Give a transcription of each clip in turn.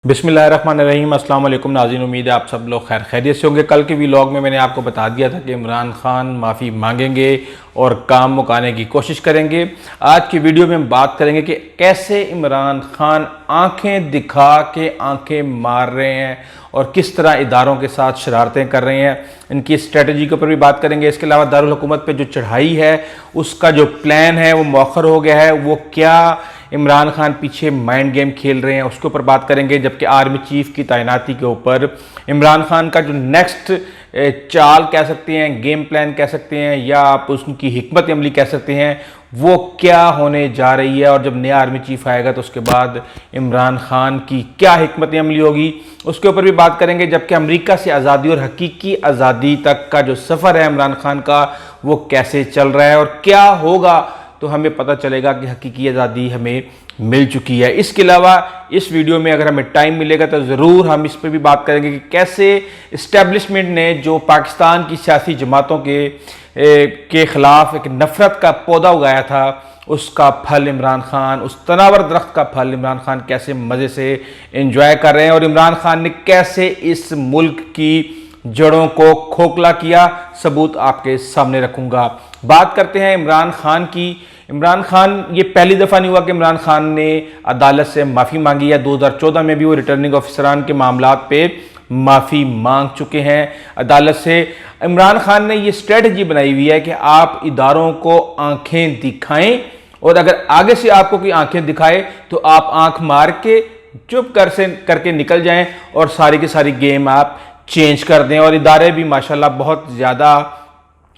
बिस्मिल्लाहिर्रहमानिर्रहीम। अस्सलाम वालेकुम नाज़रीन, उम्मीद है आप सब लोग खैर खैरियत से होंगे। कल के व्लॉग में मैंने आपको बता दिया था कि इमरान खान माफ़ी मांगेंगे और काम मुकाने की कोशिश करेंगे। आज की वीडियो में हम बात करेंगे कि कैसे इमरान खान आंखें दिखा के आंखें मार रहे हैं और किस तरह इदारों के साथ शरारतें कर रहे हैं। इनकी स्ट्रेटजी के ऊपर भी बात करेंगे। इसके अलावा दारुल हुकूमत पे जो चढ़ाई है उसका जो प्लान है वो मौखर हो गया है, वो क्या इमरान खान पीछे माइंड गेम खेल रहे हैं उसके ऊपर बात करेंगे। जबकि आर्मी चीफ की तैनाती के ऊपर इमरान खान का जो नेक्स्ट चाल कह सकते हैं, गेम प्लान कह सकते हैं, या आप उनकी हिकमत अमली कह सकते हैं, वो क्या होने जा रही है। और जब नया आर्मी चीफ आएगा तो उसके बाद इमरान खान की क्या हिकमत अमली होगी उसके ऊपर भी बात करेंगे। जबकि अमेरिका से आज़ादी और हकीकी आज़ादी तक का जो सफ़र है इमरान खान का, वो कैसे चल रहा है और क्या होगा तो हमें पता चलेगा कि हकीकी आज़ादी हमें मिल चुकी है। इसके अलावा इस वीडियो में अगर हमें टाइम मिलेगा तो ज़रूर हम इस पर भी बात करेंगे कि कैसे इस्टेब्लिशमेंट ने जो पाकिस्तान की सियासी जमातों के ख़िलाफ़ एक नफ़रत का पौधा उगाया था, उसका फल इमरान खान, उस तनावर दरख्त का फल इमरान खान कैसे मज़े से एंजॉय कर रहे हैं और इमरान खान ने कैसे इस मुल्क की जड़ों को खोखला किया, सबूत आपके सामने रखूंगा। बात करते हैं इमरान खान की। इमरान खान, ये पहली दफ़ा नहीं हुआ कि इमरान खान ने अदालत से माफ़ी मांगी है। 2014 में भी वो रिटर्निंग ऑफिसरान के मामलात पे माफ़ी मांग चुके हैं अदालत से। इमरान खान ने ये स्ट्रेटजी बनाई हुई है कि आप इदारों को आंखें दिखाएं और अगर आगे से आपको कोई आंखें दिखाए तो आप आंख मार के चुप करके निकल जाएं और सारी की सारी गेम आप चेंज कर दें। और इदारे भी माशाल्लाह बहुत ज़्यादा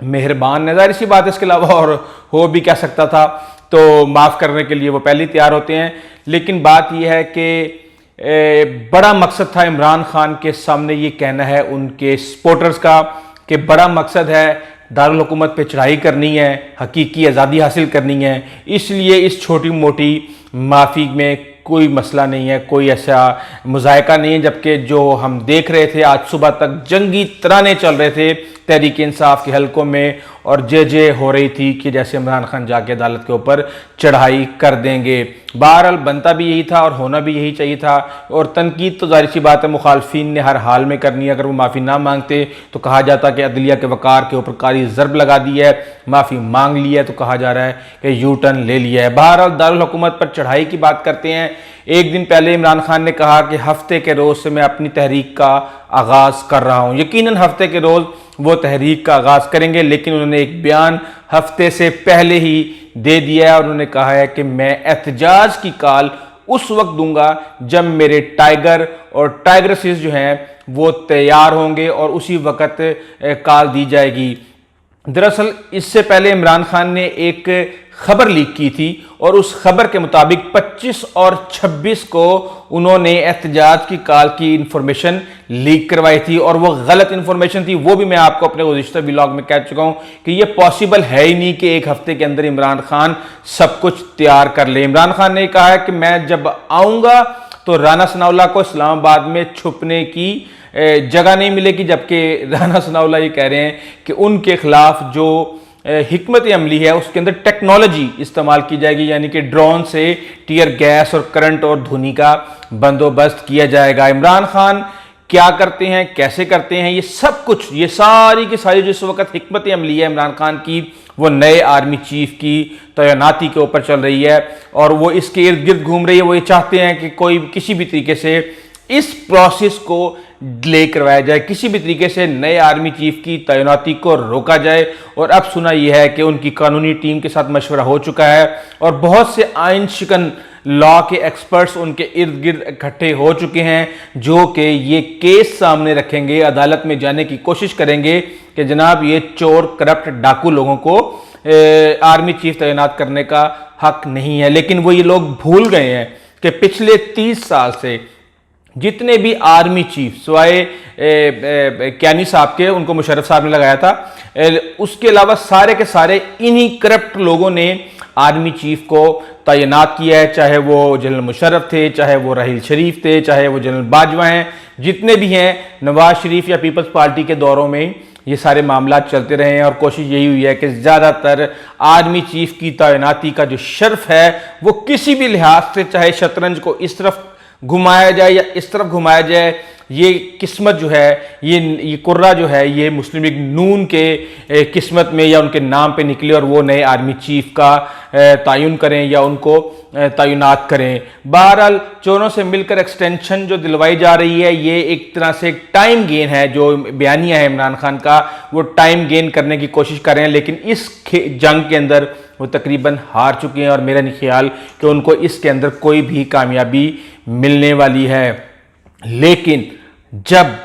मेहरबान है। ज़ाहिर सी बात है, इसके अलावा और हो भी क्या सकता था, तो माफ़ करने के लिए वो पहले ही तैयार होते हैं। लेकिन बात यह है कि बड़ा मकसद था इमरान खान के सामने ये कहना है उनके सपोर्टर्स का कि बड़ा मकसद है दारुल हुकूमत पे चढ़ाई करनी है, हकीकी आज़ादी हासिल करनी है। इसलिए इस छोटी मोटी माफ़ी में कोई मसला नहीं है, कोई ऐसा मुज़ायका नहीं है। जबकि जो हम देख रहे थे आज सुबह तक जंगी तराने चल रहे थे तहरीक इंसाफ के हलकों में और जे हो रही थी कि जैसे इमरान खान जाके अदालत के ऊपर चढ़ाई कर देंगे। बहरहाल बनता भी यही था और होना भी यही चाहिए था। और तनकीद तो जाहिर सी बात है मुखालफिन ने हर हाल में करनी है। अगर वो माफ़ी ना मांगते तो कहा जाता कि अदलिया के वकार के ऊपर कारी ज़रब लगा दी है, माफ़ी मांग ली है तो कहा जा रहा है कि यू टर्न ले लिया है। बहरहाल दारुल हुकूमत पर चढ़ाई की बात करते हैं। एक दिन पहले इमरान खान ने कहा कि हफ्ते के रोज़ से मैं अपनी तहरीक का आगाज़ कर रहा हूँ। यकीनन हफ्ते के रोज़ वो तहरीक का आगाज़ करेंगे, लेकिन उन्होंने एक बयान हफ्ते से पहले ही दे दिया है और उन्होंने कहा है कि मैं एहतजाज की कॉल उस वक्त दूंगा जब मेरे टाइगर और टाइगरसिस जो हैं वो तैयार होंगे और उसी वक्त कॉल दी जाएगी। दरअसल इससे पहले इमरान खान ने एक खबर लीक की थी और उस खबर के मुताबिक 25 और 26 को उन्होंने एहतजाज की कॉल की इंफॉर्मेशन लीक करवाई थी और वो गलत इंफॉर्मेशन थी। वो भी मैं आपको अपने गुज़िश्ता व्लॉग में कह चुका हूं कि ये पॉसिबल है ही नहीं कि एक हफ्ते के अंदर इमरान खान सब कुछ तैयार कर ले। इमरान खान ने कहा है कि मैं जब आऊंगा तो राना सनाउल्लाह को इस्लामाबाद में छुपने की जगह नहीं मिलेगी। जबकि राना सनाउल्लाह ये कह रहे हैं कि उनके खिलाफ जो हिकमत अमली है उसके अंदर टेक्नोलॉजी इस्तेमाल की जाएगी, यानी कि ड्रोन से टीयर गैस और करंट और धुनी का बंदोबस्त किया जाएगा। इमरान खान क्या करते हैं, कैसे करते हैं, ये सब कुछ, ये सारी की सारी जिस वक्त हिकमत अमली है इमरान खान की, वो नए आर्मी चीफ की तैनाती के ऊपर चल रही है और वो इसके इर्द गिर्द घूम रही है। वो ये चाहते हैं कि कोई किसी भी तरीके से इस प्रोसेस को डिले करवाया जाए, किसी भी तरीके से नए आर्मी चीफ की तैनाती को रोका जाए। और अब सुना यह है कि उनकी कानूनी टीम के साथ मशवरा हो चुका है और बहुत से आइन शिकन लॉ के एक्सपर्ट्स उनके इर्द गिर्द इकट्ठे हो चुके हैं जो कि ये केस सामने रखेंगे, अदालत में जाने की कोशिश करेंगे कि जनाब ये चोर, करप्ट, डाकू लोगों को आर्मी चीफ तैनात करने का हक नहीं है। लेकिन वो ये लोग भूल गए हैं कि पिछले 30 साल से जितने भी आर्मी चीफ सिवाय कैनी साहब के, उनको मुशर्रफ साहब ने लगाया था, उसके अलावा सारे के सारे इन्हीं करप्ट लोगों ने आर्मी चीफ को तैनात किया है। चाहे वो जनरल मुशर्रफ थे, चाहे वो राहील शरीफ थे, चाहे वो जनरल बाजवा हैं, जितने भी हैं, नवाज शरीफ या पीपल्स पार्टी के दौरों में ये सारे मामला चलते रहे हैं। और कोशिश यही हुई है कि ज़्यादातर आर्मी चीफ की तैनाती का जो शर्फ है वो किसी भी लिहाज से, चाहे शतरंज को इस तरफ घुमाया जाए या इस तरफ घुमाया जाए, ये किस्मत जो है, ये कुर्रा जो है, ये मुस्लिम लीग नून के किस्मत में या उनके नाम पे निकले और वो नए आर्मी चीफ का तयन करें या उनको तैनात करें। बहरहाल चोरों से मिलकर एक्सटेंशन जो दिलवाई जा रही है, ये एक तरह से एक टाइम गेन है। जो बयानिया है इमरान खान का, वो टाइम गेन करने की कोशिश कर रहे हैं, लेकिन इस जंग के अंदर वो तकरीबन हार चुके हैं और मेरा नहीं ख्याल कि उनको इसके अंदर कोई भी कामयाबी मिलने वाली है। लेकिन जब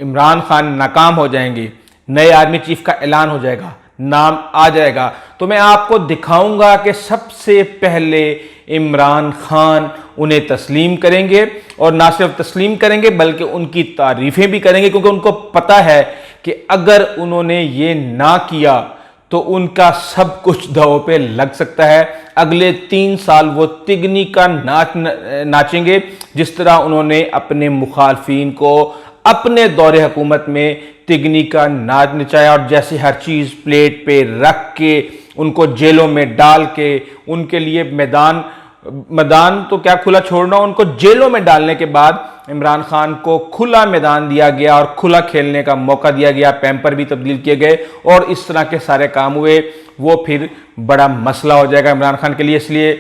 इमरान खान नाकाम हो जाएंगे, नए आर्मी चीफ का ऐलान हो जाएगा, नाम आ जाएगा, तो मैं आपको दिखाऊंगा कि सबसे पहले इमरान खान उन्हें तस्लीम करेंगे और ना सिर्फ तस्लीम करेंगे बल्कि उनकी तारीफें भी करेंगे, क्योंकि उनको पता है कि अगर उन्होंने ये ना किया तो उनका सब कुछ दांव पे लग सकता है। अगले 3 साल वो तिगनी का नाच नाचेंगे, जिस तरह उन्होंने अपने मुखालफिन को अपने दौरे हुकूमत में तिगनी का नाच नचाया और जैसे हर चीज़ प्लेट पे रख के, उनको जेलों में डाल के, उनके लिए मैदान तो क्या खुला छोड़ना, उनको जेलों में डालने के बाद इमरान खान को खुला मैदान दिया गया और खुला खेलने का मौका दिया गया, पैम्पर भी तब्दील किए गए और इस तरह के सारे काम हुए। वो फिर बड़ा मसला हो जाएगा इमरान खान के लिए। इसलिए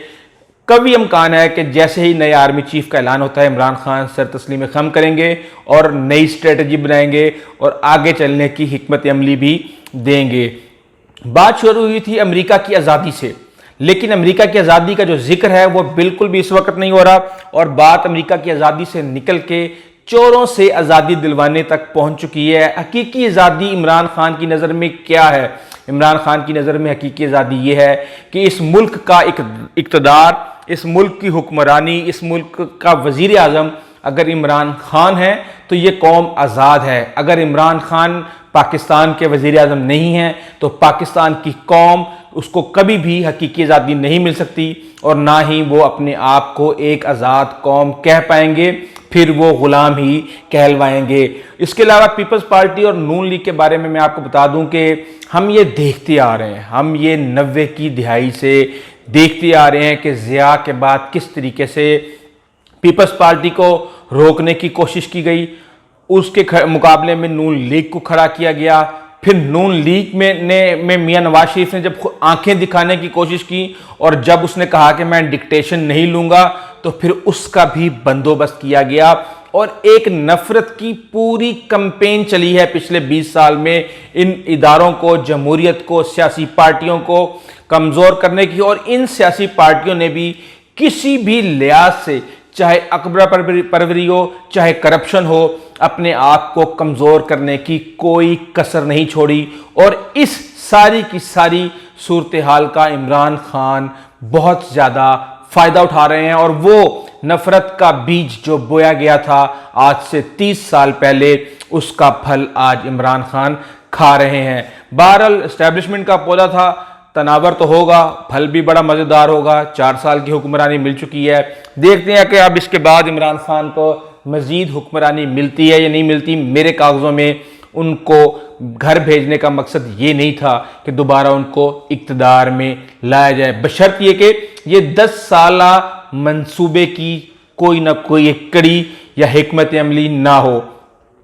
कभी इम्कान है कि जैसे ही नए आर्मी चीफ का ऐलान होता है, इमरान खान सर तस्लीम खम करेंगे और नई स्ट्रेटजी बनाएंगे और आगे चलने की हिकमत अमली भी देंगे। बात शुरू हुई थी अमेरिका की आज़ादी से, लेकिन अमेरिका की आज़ादी का जो जिक्र है वो बिल्कुल भी इस वक्त नहीं हो रहा और बात अमेरिका की आज़ादी से निकल के चोरों से आज़ादी दिलवाने तक पहुंच चुकी है। हकीकी आज़ादी इमरान खान की नज़र में क्या है? इमरान खान की नज़र में हकीकी आज़ादी ये है कि इस मुल्क का इक़्तिदार, इस मुल्क की हुक्मरानी, इस मुल्क का वज़ीर आज़म अगर इमरान खान है तो ये कौम आज़ाद है। अगर इमरान खान पाकिस्तान के वज़ीर आज़म नहीं हैं तो पाकिस्तान की कौम, उसको कभी भी हकीकी आज़ादी नहीं मिल सकती और ना ही वो अपने आप को एक आज़ाद कौम कह पाएंगे, फिर वो ग़ुलाम ही कहलवाएंगे। इसके अलावा पीपल्स पार्टी और नून लीग के बारे में मैं आपको बता दूं कि हम ये देखते आ रहे हैं, हम ये 90 की दिहाई से देखते आ रहे हैं कि ज़िया के बाद किस तरीके से पीपल्स पार्टी को रोकने की कोशिश की गई, उसके मुकाबले में नून लीग को खड़ा किया गया। फिर नून लीग में मियां नवाज शरीफ ने जब आंखें दिखाने की कोशिश की और जब उसने कहा कि मैं डिक्टेशन नहीं लूंगा, तो फिर उसका भी बंदोबस्त किया गया और एक नफरत की पूरी कैंपेन चली है पिछले 20 साल में इन इदारों को, जमहूरियत को, सियासी पार्टियों को कमज़ोर करने की। और इन सियासी पार्टियों ने भी किसी भी लिहाज से, चाहे अकबरा परवरी हो, चाहे करप्शन हो, अपने आप को कमज़ोर करने की कोई कसर नहीं छोड़ी। और इस सारी की सारी सूरत हाल का इमरान खान बहुत ज़्यादा फ़ायदा उठा रहे हैं और वो नफ़रत का बीज जो बोया गया था आज से 30 साल पहले, उसका फल आज इमरान खान खा रहे हैं। बहरहाल एस्टैब्लिशमेंट का पौधा था, तनावर तो होगा, फल भी बड़ा मज़ेदार होगा। 4 साल की हुक्मरानी मिल चुकी है, देखते हैं कि अब इसके बाद इमरान खान को मज़ीद हुक्मरानी मिलती है या नहीं मिलती। मेरे कागज़ों में उनको घर भेजने का मकसद ये नहीं था कि दोबारा उनको इक़्तिदार में लाया जाए, बशर्त ये कि ये 10 साला मंसूबे की कोई ना कोई एक कड़ी या हिकमत अमली ना हो।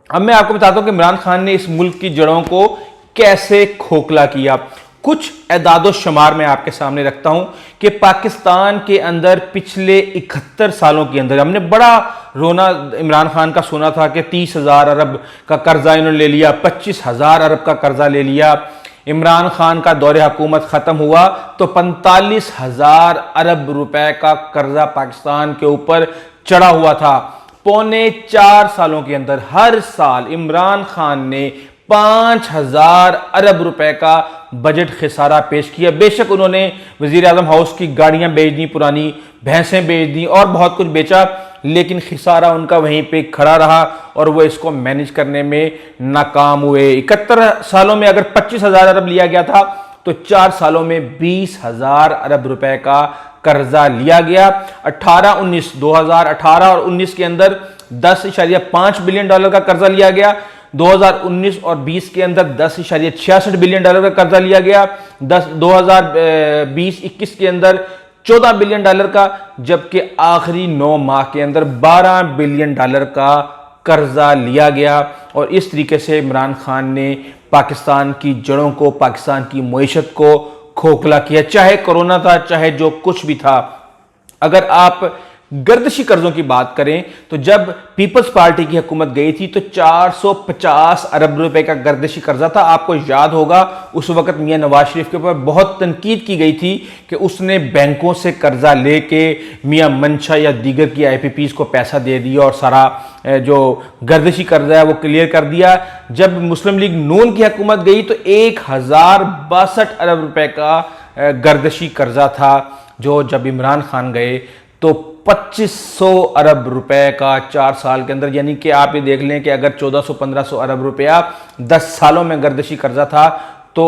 अब मैं आपको बताता हूँ कि इमरान खान ने इस मुल्क की जड़ों को कैसे खोखला किया। कुछ एदादो शुमार मैं आपके सामने रखता हूं कि पाकिस्तान के अंदर पिछले 71 सालों के अंदर हमने बड़ा रोना इमरान खान का सुना था कि 30,000 अरब का कर्जा इन्होंने ले लिया, 25,000 अरब का कर्जा ले लिया। इमरान खान का दौरे हुकूमत खत्म हुआ तो 45,000 अरब रुपए का कर्जा पाकिस्तान के ऊपर चढ़ा हुआ था। पौने 4 सालों के अंदर हर साल इमरान खान ने 5,000 अरब रुपए का बजट खिसारा पेश किया। बेशक उन्होंने वजीर आजम हाउस की गाड़ियां बेच दी, पुरानी भैंसें बेच दी और बहुत कुछ बेचा, लेकिन खिसारा उनका वहीं पे खड़ा रहा और वो इसको मैनेज करने में नाकाम हुए। 71 सालों में अगर 25,000 अरब लिया गया था तो 4 सालों में 20,000 अरब रुपए का कर्जा लिया गया। 2018 और 19 के अंदर 10.5 बिलियन डॉलर का कर्जा लिया गया। 2019 और 20 के अंदर 10.66 बिलियन डॉलर का कर्जा लिया गया। 2020-21 के अंदर 14 बिलियन डॉलर का, जबकि आखिरी 9 माह के अंदर 12 बिलियन डॉलर का कर्जा लिया गया। और इस तरीके से इमरान खान ने पाकिस्तान की जड़ों को, पाकिस्तान की मईशत को खोखला किया। चाहे कोरोना था, चाहे जो कुछ भी था। अगर आप गर्दिशी कर्जों की बात करें तो जब पीपल्स पार्टी की हुकूमत गई थी तो 450 अरब रुपए का गर्दिशी कर्जा था। आपको याद होगा उस वक्त मियां नवाज शरीफ के ऊपर बहुत तनकीद की गई थी कि उसने बैंकों से कर्जा लेके मियां मंशा या दीगर की IPPs को पैसा दे दिया और सारा जो गर्दिशी कर्जा है वो क्लियर कर दिया। जब मुस्लिम लीग नून की हुकूमत गई तो 1062 अरब रुपए का गर्दिशी कर्जा था, जो जब इमरान खान गए तो 2500 अरब रुपए का 4 साल के अंदर, यानी कि आप ये देख लें कि अगर 1400-1500 अरब रुपया 10 सालों में गर्दिशी कर्जा था तो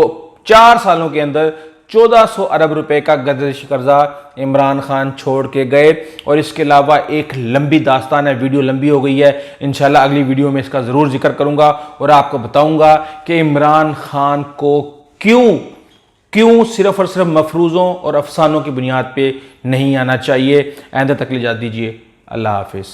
4 सालों के अंदर 1400 अरब रुपए का गर्दिशी कर्जा इमरान खान छोड़ के गए। और इसके अलावा एक लंबी दास्तान है, वीडियो लंबी हो गई है, इंशाल्लाह अगली वीडियो में इसका ज़रूर जिक्र करूंगा और आपको बताऊंगा कि इमरान खान को क्यों सिर्फ और सिर्फ मफरूज़ों और अफसानों की बुनियाद पे नहीं आना चाहिए। आइंदा तक इजाज़त दीजिए। अल्लाह हाफिज़।